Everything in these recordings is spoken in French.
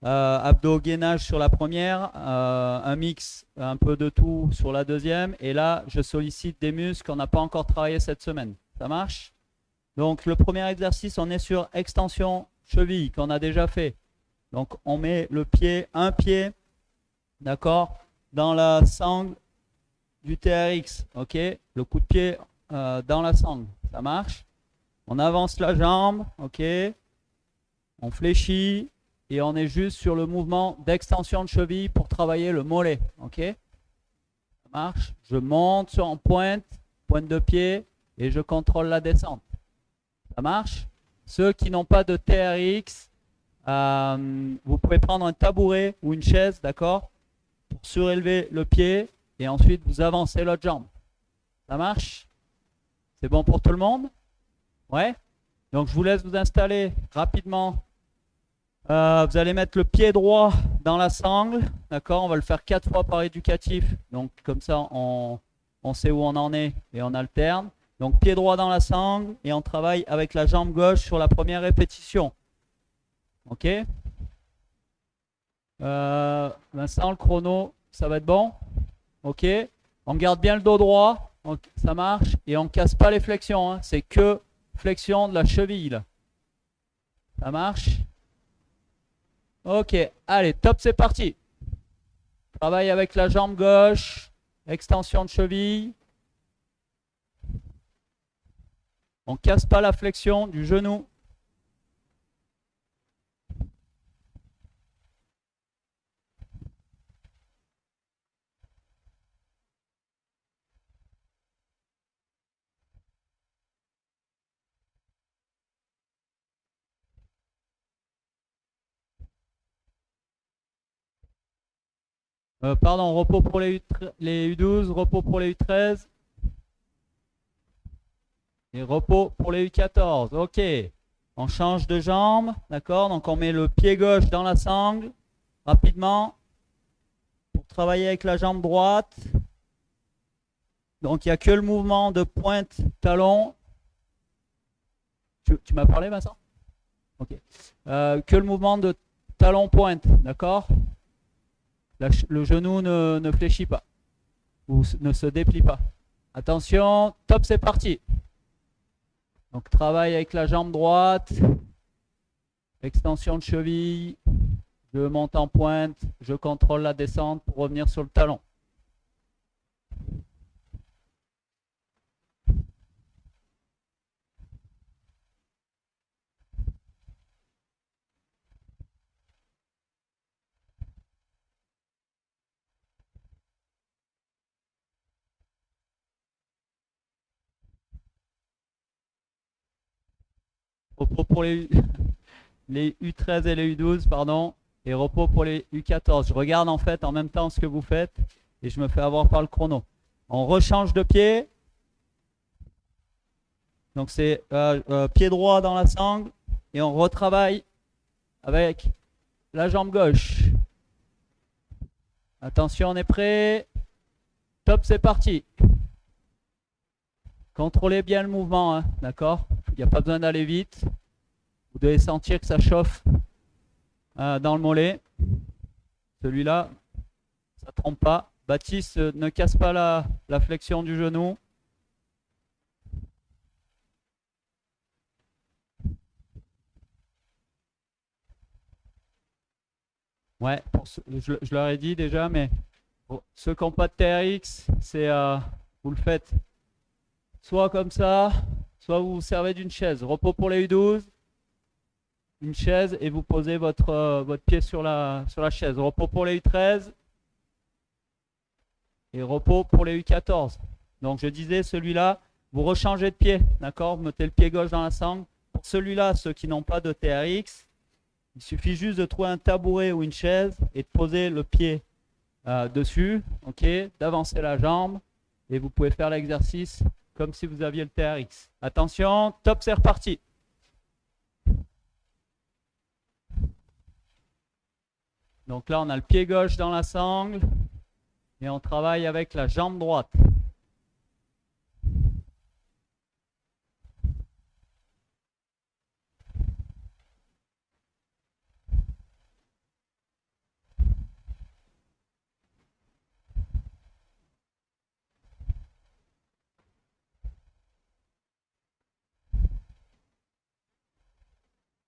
abdos, gainage sur la première, un mix un peu de tout sur la deuxième. Et là, je sollicite des muscles qu'on n'a pas encore travaillé cette semaine. Ça marche? Donc, le premier exercice, on est sur extension cheville qu'on a déjà fait. Donc, on met le pied, un pied, d'accord, dans la sangle du TRX. OK? Le coup de pied dans la sangle. Ça marche? On avance la jambe. OK? On fléchit et on est juste sur le mouvement d'extension de cheville pour travailler le mollet. OK? Ça marche? Je monte en pointe, pointe de pied et je contrôle la descente. Ça marche? Ceux qui n'ont pas de TRX, vous pouvez prendre un tabouret ou une chaise, d'accord? Pour surélever le pied et ensuite vous avancez l'autre jambe. Ça marche? C'est bon pour tout le monde? Ouais? Donc je vous laisse vous installer rapidement. Vous allez mettre le pied droit dans la sangle, d'accord? On va le faire 4 fois par éducatif, donc comme ça on sait où on en est et on alterne. Donc pied droit dans la sangle et on travaille avec la jambe gauche sur la première répétition. Ok? Vincent, le chrono, ça va être bon? Ok? On garde bien le dos droit, ça marche, et on ne casse pas les flexions, hein. C'est que flexion de la cheville, là. Ça marche? Ok, allez, top, c'est parti. Travaille avec la jambe gauche, extension de cheville. On ne casse pas la flexion du genou. Pardon, repos pour les U12, repos pour les U13 et repos pour les U14. Ok, on change de jambe, d'accord? Donc on met le pied gauche dans la sangle rapidement pour travailler avec la jambe droite. Donc il n'y a que le mouvement de pointe talon. Tu m'as parlé, Vincent? Ok. Que le mouvement de talon pointe, d'accord? Le genou ne fléchit pas ou ne se déplie pas. Attention, top, c'est parti. Donc travaille avec la jambe droite, extension de cheville, je monte en pointe, je contrôle la descente pour revenir sur le talon. Repos pour les U13 et les U12, pardon, et repos pour les U14. Je regarde en fait en même temps ce que vous faites et je me fais avoir par le chrono. On rechange de pied. Donc c'est pied droit dans la sangle et on retravaille avec la jambe gauche. Attention, on est prêt. Top, c'est parti. Contrôlez bien le mouvement, hein, d'accord? Il n'y a pas besoin d'aller vite. Vous devez sentir que ça chauffe dans le mollet. Celui-là, ça ne trompe pas. Baptiste, ne casse pas la flexion du genou. Ouais, je leur ai dit déjà, mais pour ceux qui n'ont pas de TRX, vous le faites soit comme ça, soit vous vous servez d'une chaise. Repos pour les U12, une chaise et vous posez votre pied sur la chaise. Repos pour les U13 et repos pour les U14. Donc je disais, celui-là, vous rechangez de pied, d'accord? Vous mettez le pied gauche dans la sangle. Pour celui-là, ceux qui n'ont pas de TRX, il suffit juste de trouver un tabouret ou une chaise et de poser le pied dessus, ok? D'avancer la jambe et vous pouvez faire l'exercice comme si vous aviez le TRX. Attention, top, c'est reparti. Donc là, on a le pied gauche dans la sangle et on travaille avec la jambe droite.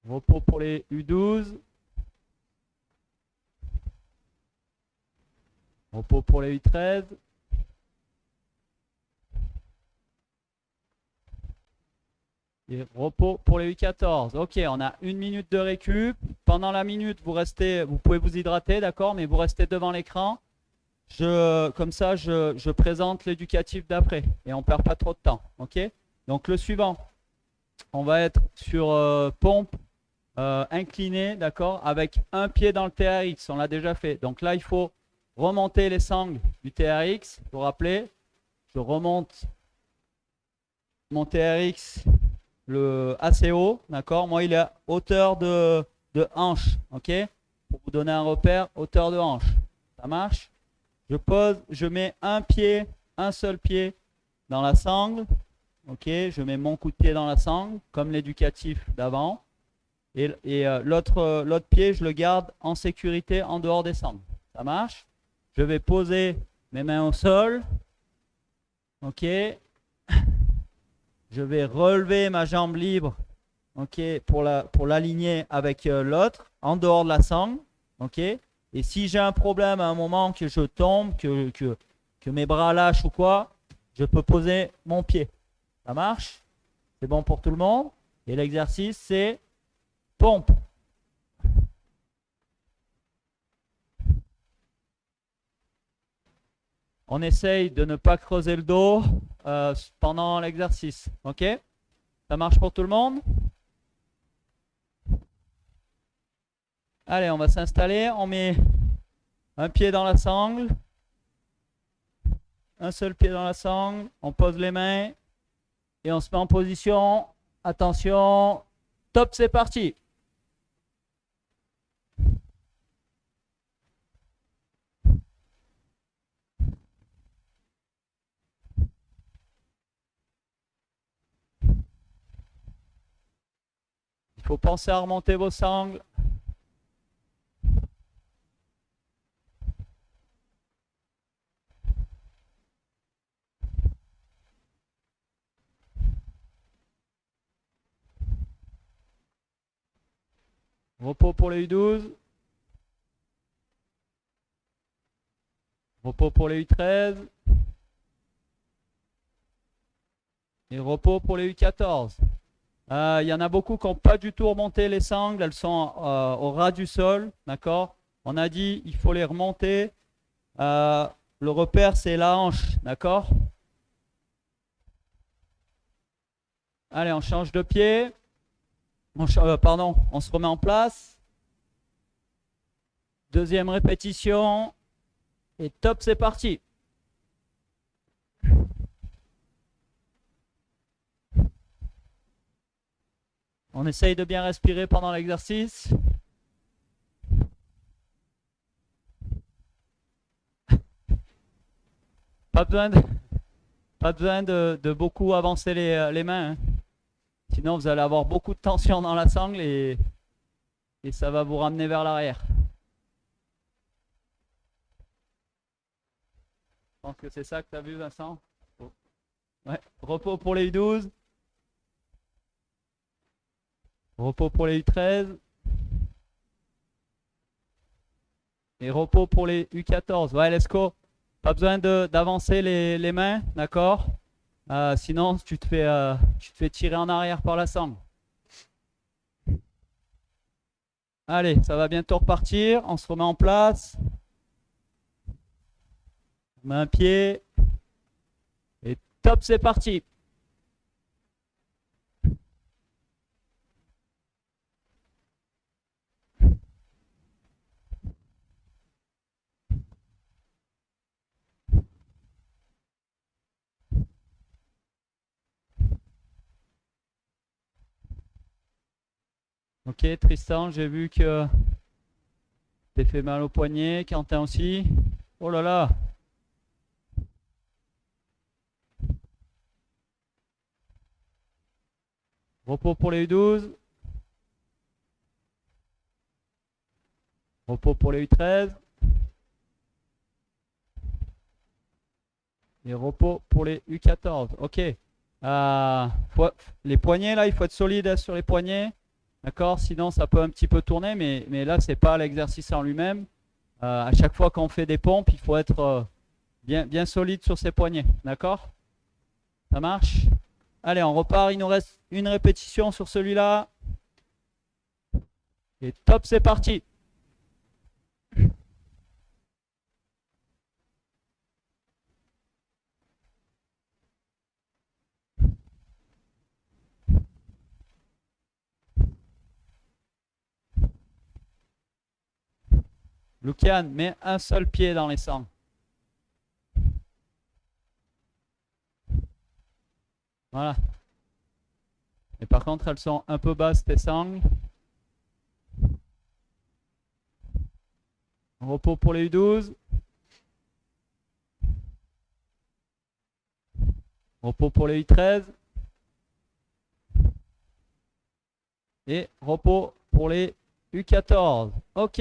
Repos pour les U12. Repos pour les U13. Et repos pour les U14. Ok, on a 1 minute de récup. Pendant la minute, vous pouvez vous hydrater, d'accord, mais vous restez devant l'écran. Comme ça, je présente l'éducatif d'après et on ne perd pas trop de temps. Ok. Donc le suivant, on va être sur pompe inclinée, d'accord, avec un pied dans le TRX. On l'a déjà fait. Donc là, il faut remonter les sangles du TRX. Vous vous rappelez, je remonte mon TRX assez haut, d'accord. Moi, il est à hauteur de hanche, ok. Pour vous donner un repère, hauteur de hanche. Ça marche. Je mets un seul pied dans la sangle. Ok, je mets mon coup de pied dans la sangle, comme l'éducatif d'avant. Et l'autre pied, je le garde en sécurité en dehors des sangles. Ça marche. Je vais poser mes mains au sol. Ok. Je vais relever ma jambe libre. Ok, pour l'aligner avec l'autre, en dehors de la sangle. Ok. Et si j'ai un problème à un moment que je tombe, que mes bras lâchent ou quoi, je peux poser mon pied. Ça marche? C'est bon pour tout le monde? Et l'exercice, c'est pompe. On essaye de ne pas creuser le dos pendant l'exercice. Ok? Ça marche pour tout le monde? Allez, on va s'installer. On met un pied dans la sangle. Un seul pied dans la sangle. On pose les mains. Et on se met en position. Attention. Top, c'est parti. Il faut penser à remonter vos sangles. Repos pour les U12. Repos pour les U13. Et repos pour les U14. Il y en a beaucoup qui n'ont pas du tout remonté les sangles. Elles sont au ras du sol. D'accord? On a dit il faut les remonter. Le repère, c'est la hanche. D'accord? Allez, on change de pied. Pardon, on se remet en place. Deuxième répétition. Et top, c'est parti. On essaye de bien respirer pendant l'exercice. Pas besoin de beaucoup avancer les mains. Hein. Sinon, vous allez avoir beaucoup de tension dans la sangle et ça va vous ramener vers l'arrière. Je pense que c'est ça que tu as vu, Vincent. Ouais. Repos pour les U12. Repos pour les U13. Et repos pour les U14. Ouais, let's go. Pas besoin d'avancer les mains, d'accord? Sinon, tu te fais tirer en arrière par la sangle. Allez, ça va bientôt repartir. On se remet en place. On met un pied. Et top, c'est parti. Ok, Tristan, j'ai vu que t'es fait mal au poignet. Quentin aussi. Oh là là. Repos pour les U12. Repos pour les U13. Et repos pour les U14. Ok. Les poignets, là, il faut être solide sur les poignets. D'accord? Sinon, ça peut un petit peu tourner, mais là, c'est pas l'exercice en lui-même. À chaque fois qu'on fait des pompes, il faut être bien solide sur ses poignets. D'accord? Ça marche? Allez, on repart. Il nous reste une répétition sur celui-là. Et top, c'est parti. Lucian, mets un seul pied dans les sangles. Voilà. Et par contre, elles sont un peu basses, tes sangles. Repos pour les U12. Repos pour les U13. Et repos pour les U14. Ok.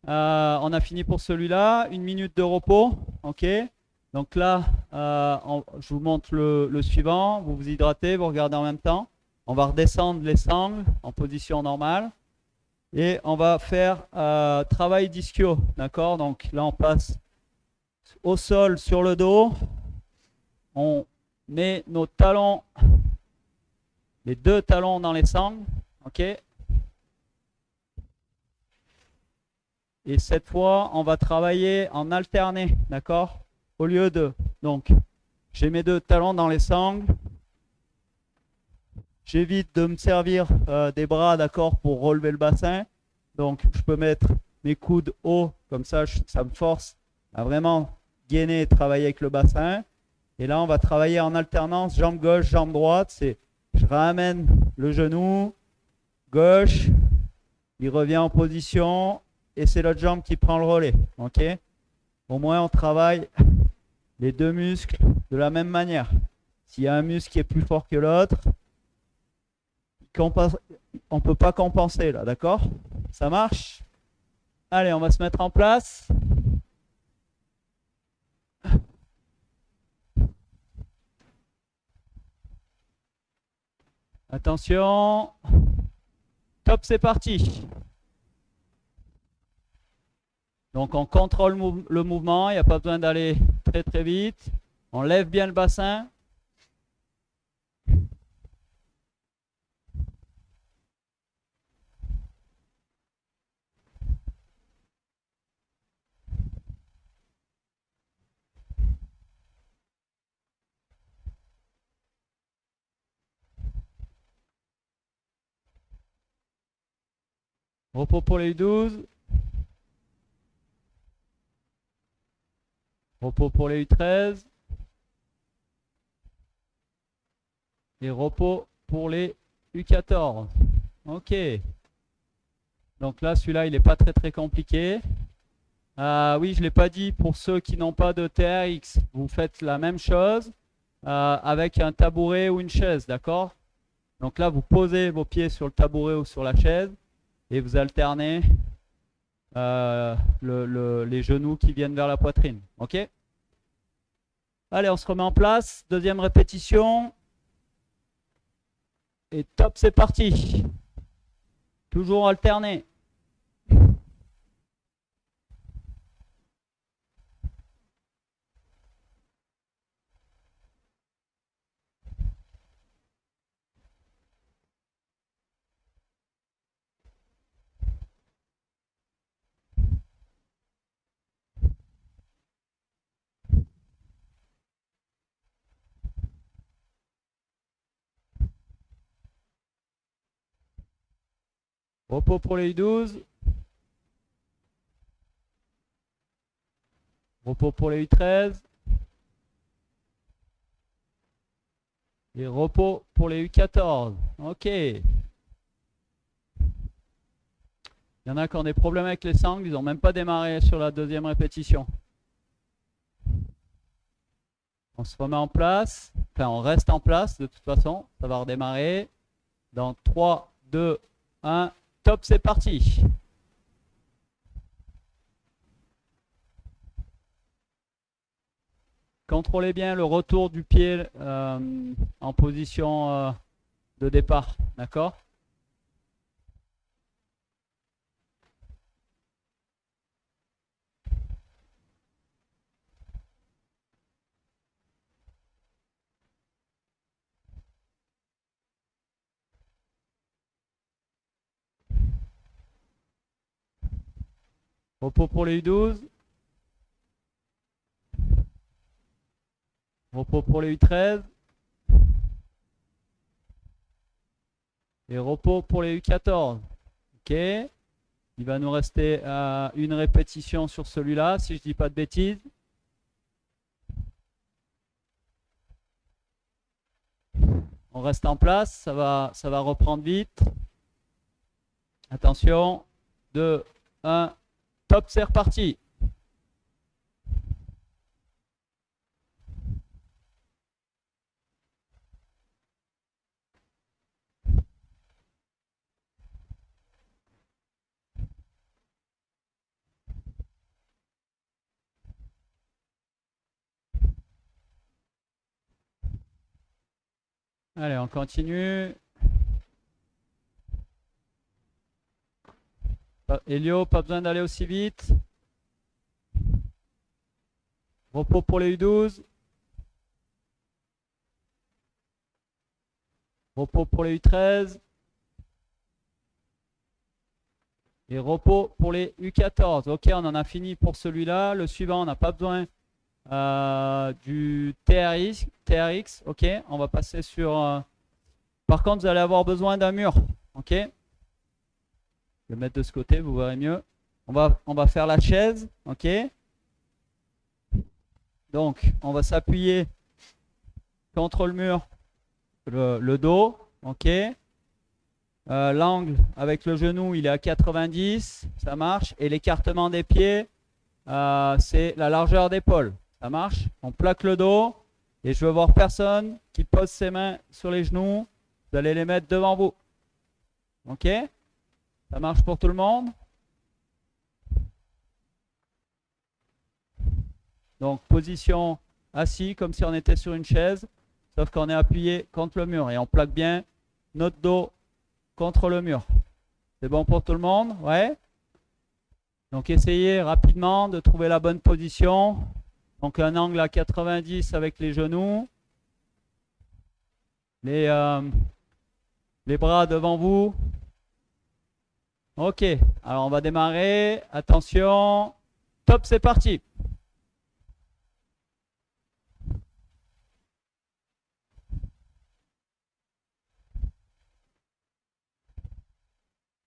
On a fini pour celui-là. 1 minute de repos. Ok. Donc là, je vous montre le suivant. Vous vous hydratez, vous regardez en même temps. On va redescendre les sangles en position normale. Et on va faire travail d'ischio. D'accord? Donc là, on passe au sol sur le dos. On met nos talons, les 2 talons dans les sangles. Ok? Et cette fois, on va travailler en alterné. D'accord? Au lieu de... Donc, j'ai mes 2 talons dans les sangles. J'évite de me servir des bras, d'accord, pour relever le bassin. Donc, je peux mettre mes coudes hauts, comme ça, ça me force à vraiment gainer et travailler avec le bassin. Et là, on va travailler en alternance, jambe gauche, jambe droite. C'est, je ramène le genou gauche, il revient en position, et c'est l'autre jambe qui prend le relais. Ok? Au moins, on travaille les 2 muscles de la même manière. S'il y a un muscle qui est plus fort que l'autre, on ne peut pas compenser là, d'accord? Ça marche? Allez, on va se mettre en place. Attention. Top, c'est parti. Donc on contrôle le mouvement, il n'y a pas besoin d'aller très très vite. On lève bien le bassin. Repos pour les U12. Repos pour les U13. Et repos pour les U14. Ok. Donc là, celui-là, il n'est pas très très compliqué. Oui, je ne l'ai pas dit, pour ceux qui n'ont pas de TRX, vous faites la même chose avec un tabouret ou une chaise, d'accord? Donc là, vous posez vos pieds sur le tabouret ou sur la chaise et vous alternez les genoux qui viennent vers la poitrine. Ok? Allez, on se remet en place. Deuxième répétition. Et top, c'est parti. Toujours alterné. Repos pour les U12. Repos pour les U13. Et repos pour les U14. Ok. Il y en a qui ont des problèmes avec les sangles, ils n'ont même pas démarré sur la deuxième répétition. On se remet en place, enfin on reste en place de toute façon, ça va redémarrer. Dans 3, 2, 1, top, c'est parti. Contrôlez bien le retour du pied en position de départ, d'accord? Repos pour les U12. Repos pour les U13. Et repos pour les U14. Ok. Il va nous rester une répétition sur celui-là, si je ne dis pas de bêtises. On reste en place, ça va reprendre vite. Attention, 2, 1, top, c'est reparti. Allez, on continue. Elio, pas besoin d'aller aussi vite. Repos pour les U12. Repos pour les U13. Et repos pour les U14. Ok, on en a fini pour celui-là. Le suivant, on n'a pas besoin du TRX. Ok, on va passer sur... Par contre, vous allez avoir besoin d'un mur. Ok. Je vais le mettre de ce côté, vous verrez mieux. On va faire la chaise. Ok. Donc, on va s'appuyer contre le mur, le dos. Ok. L'angle avec le genou, il est à 90. Ça marche. Et l'écartement des pieds, c'est la largeur d'épaule. Ça marche. On plaque le dos. Et je veux voir personne qui pose ses mains sur les genoux. Vous allez les mettre devant vous. Ok? Ça marche pour tout le monde? Donc, position assis, comme si on était sur une chaise, sauf qu'on est appuyé contre le mur. Et on plaque bien notre dos contre le mur. C'est bon pour tout le monde? Ouais? Donc, essayez rapidement de trouver la bonne position. Donc, un angle à 90 avec les genoux. Les bras devant vous. Ok, alors on va démarrer. Attention. Top, c'est parti.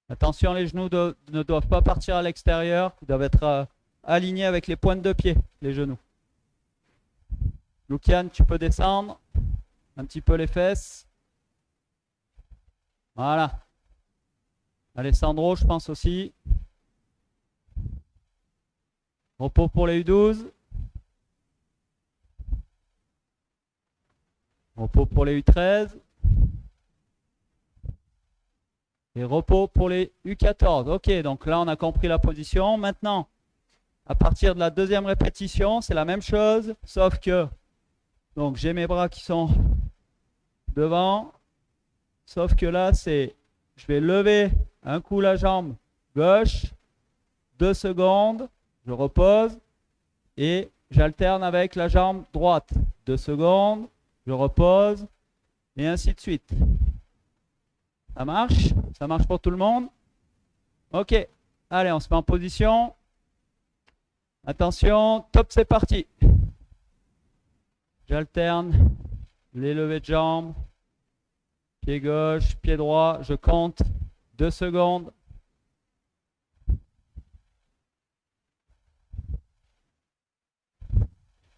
Attention, les genoux ne doivent pas partir à l'extérieur. Ils doivent être alignés avec les pointes de pied, les genoux. Lucian, tu peux descendre un petit peu les fesses. Voilà. Alessandro, je pense aussi. Repos pour les U12. Repos pour les U13. Et repos pour les U14. Ok, donc là on a compris la position. Maintenant, à partir de la deuxième répétition, c'est la même chose, sauf que donc j'ai mes bras qui sont devant, sauf que là c'est, je vais lever un coup la jambe gauche, 2 secondes, je repose et j'alterne avec la jambe droite, 2 secondes, je repose et ainsi de suite. Ça marche? Ça marche pour tout le monde? Ok, allez, on se met en position. Attention, top, c'est parti. J'alterne les levées de jambes, pied gauche, pied droit, je compte 2 secondes.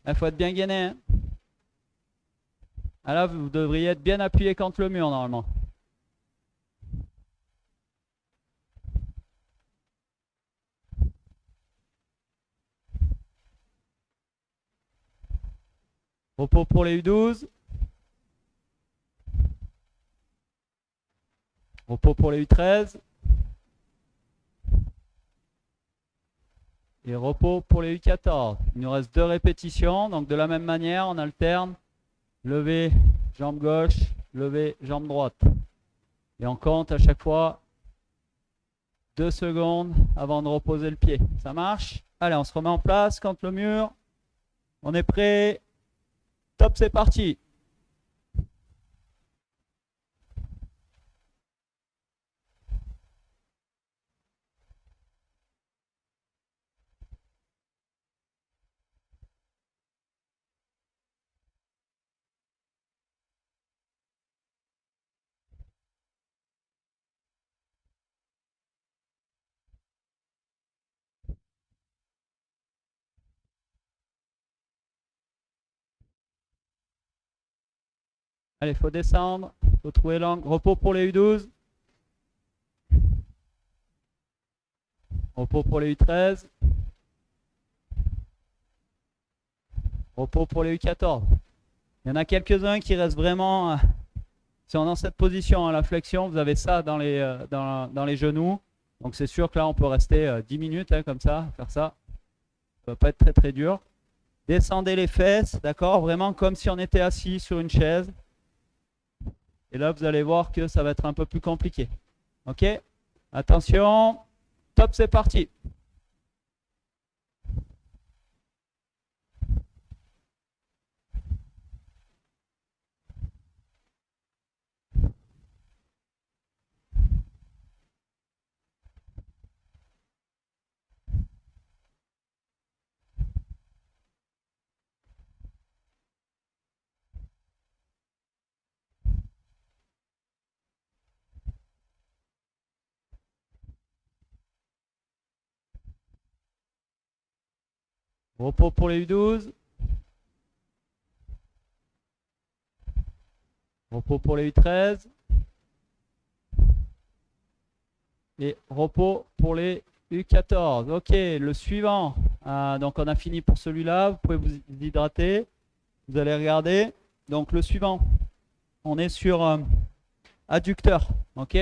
Il faut être bien gainé. Hein. Ah là, vous devriez être bien appuyé contre le mur normalement. Repos pour les U12. Repos pour les U13. Et repos pour les U14. Il nous reste 2 répétitions. Donc de la même manière, on alterne. Lever, jambe gauche, lever, jambe droite. Et on compte à chaque fois 2 secondes avant de reposer le pied. Ça marche? Allez, on se remet en place contre le mur. On est prêt. Top, c'est parti. Allez, il faut descendre. Il faut trouver l'angle. Repos pour les U12. Repos pour les U13. Repos pour les U14. Il y en a quelques-uns qui restent vraiment... si on est dans cette position à la flexion, vous avez ça dans les genoux. Donc c'est sûr que là, on peut rester 10 minutes comme ça, faire ça. Ça ne va pas être très très dur. Descendez les fesses, d'accord? Vraiment comme si on était assis sur une chaise. Et là, vous allez voir que ça va être un peu plus compliqué. Ok? Attention. Top, c'est parti. Repos pour les U12. Repos pour les U13. Et repos pour les U14. Ok, le suivant. Donc on a fini pour celui-là. Vous pouvez vous hydrater. Vous allez regarder. Donc le suivant. On est sur adducteur. Ok,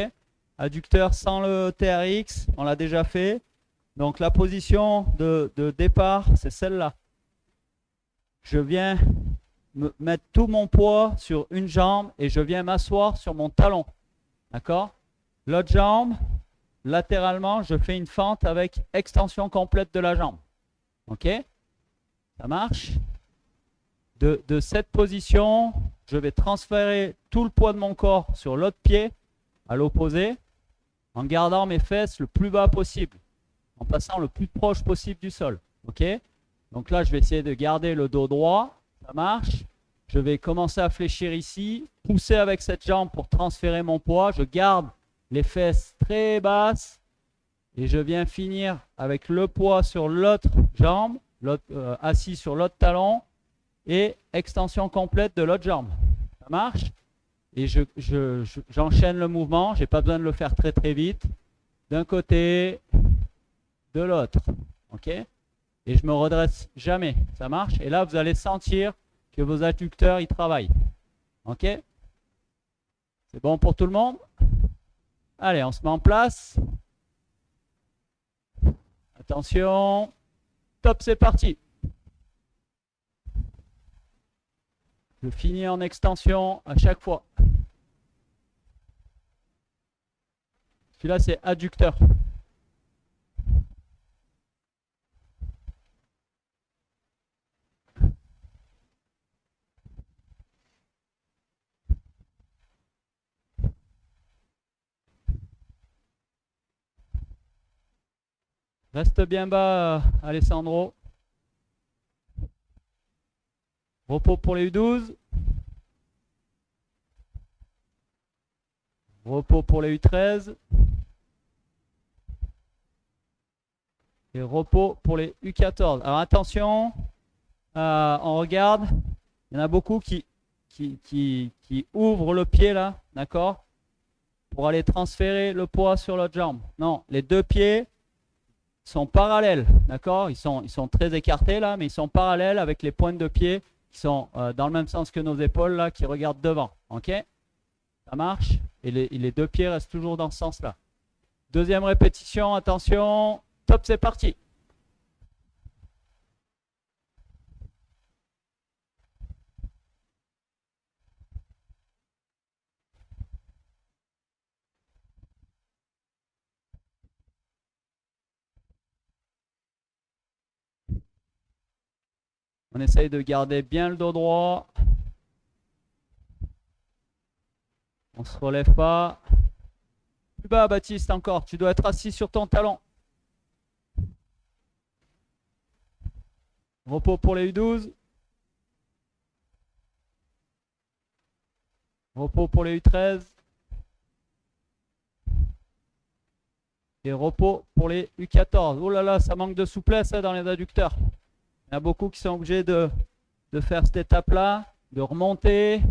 adducteur sans le TRX. On l'a déjà fait. Donc la position de départ, c'est celle-là. Je viens mettre tout mon poids sur une jambe et je viens m'asseoir sur mon talon. D'accord? L'autre jambe, latéralement, je fais une fente avec extension complète de la jambe. Ok? Ça marche? De cette position, je vais transférer tout le poids de mon corps sur l'autre pied, à l'opposé, en gardant mes fesses le plus bas possible, en passant le plus proche possible du sol. Ok? Donc là, je vais essayer de garder le dos droit. Ça marche. Je vais commencer à fléchir ici, pousser avec cette jambe pour transférer mon poids. Je garde les fesses très basses et je viens finir avec le poids sur l'autre jambe, assis sur l'autre talon et extension complète de l'autre jambe. Ça marche? Et j'enchaîne le mouvement. Je n'ai pas besoin de le faire très très vite. D'un côté, de l'autre. Ok? Et je me redresse jamais. Ça marche? Et là, vous allez sentir que vos adducteurs, ils travaillent. Ok? C'est bon pour tout le monde? Allez, on se met en place. Attention. Top, c'est parti. Je finis en extension à chaque fois. Celui-là, c'est adducteur. Reste bien bas, Alessandro. Repos pour les U12. Repos pour les U13. Et repos pour les U14. Alors attention, on regarde. Il y en a beaucoup qui ouvrent le pied là, d'accord, pour aller transférer le poids sur l'autre jambe. Non, les deux pieds sont parallèles, d'accord, ils sont très écartés là, mais ils sont parallèles avec les pointes de pied qui sont dans le même sens que nos épaules là, qui regardent devant. Ok? Ça marche? Et les deux pieds restent toujours dans ce sens-là. Deuxième répétition, attention. Top, c'est parti. On essaye de garder bien le dos droit. On ne se relève pas. Plus bas, Baptiste, encore. Tu dois être assis sur ton talon. Repos pour les U12. Repos pour les U13. Et repos pour les U14. Oh là là, ça manque de souplesse dans les adducteurs. Il y en a beaucoup qui sont obligés de faire cette étape-là, de remonter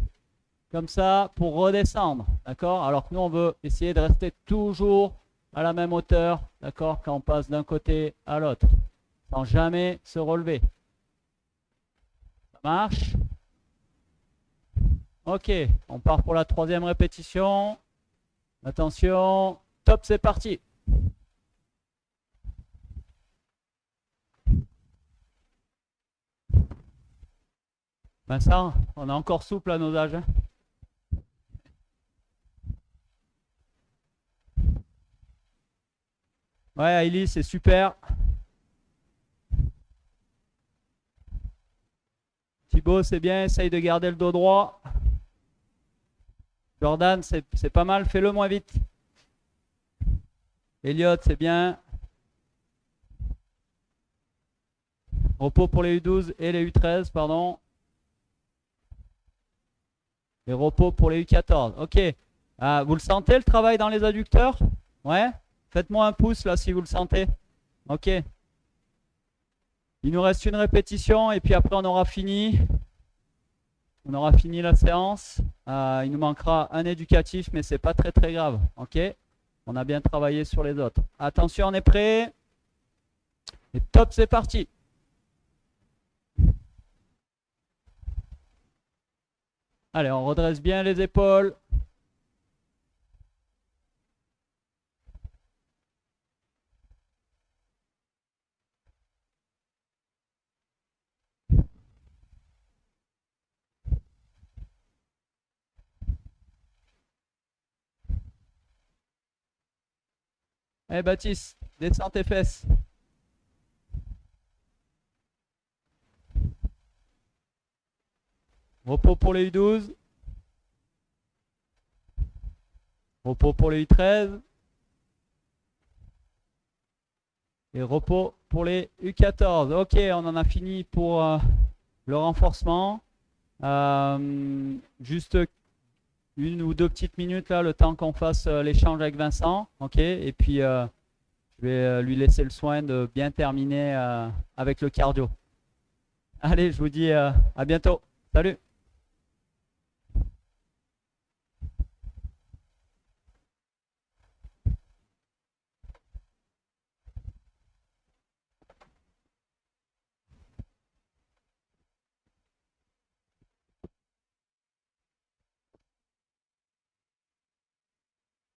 comme ça pour redescendre, d'accord? Alors que nous, on veut essayer de rester toujours à la même hauteur, d'accord, quand on passe d'un côté à l'autre, sans jamais se relever. Ça marche? Ok, on part pour la troisième répétition. Attention, top, c'est parti. Vincent, on est encore souple à nos âges. Hein. Ouais, Ailey, c'est super. Thibaut, c'est bien, essaye de garder le dos droit. Jordan, c'est pas mal, fais-le moins vite. Elliot, c'est bien. Repos pour les U12 et les U13, pardon. Et repos pour les U14. Ok. Vous le sentez le travail dans les adducteurs? Ouais. Faites-moi un pouce là si vous le sentez. Ok. Il nous reste une répétition et puis après on aura fini. On aura fini la séance. Il nous manquera un éducatif, mais c'est pas très très grave. Ok. On a bien travaillé sur les autres. Attention, on est prêt. Et top, c'est parti. Allez, on redresse bien les épaules. Allez, Baptiste, descends tes fesses. Repos pour les U12. Repos pour les U13. Et repos pour les U14. Ok, on en a fini pour le renforcement. Juste une ou deux petites minutes là, le temps qu'on fasse l'échange avec Vincent. Ok, et puis je vais lui laisser le soin de bien terminer avec le cardio. Allez, je vous dis à bientôt. Salut!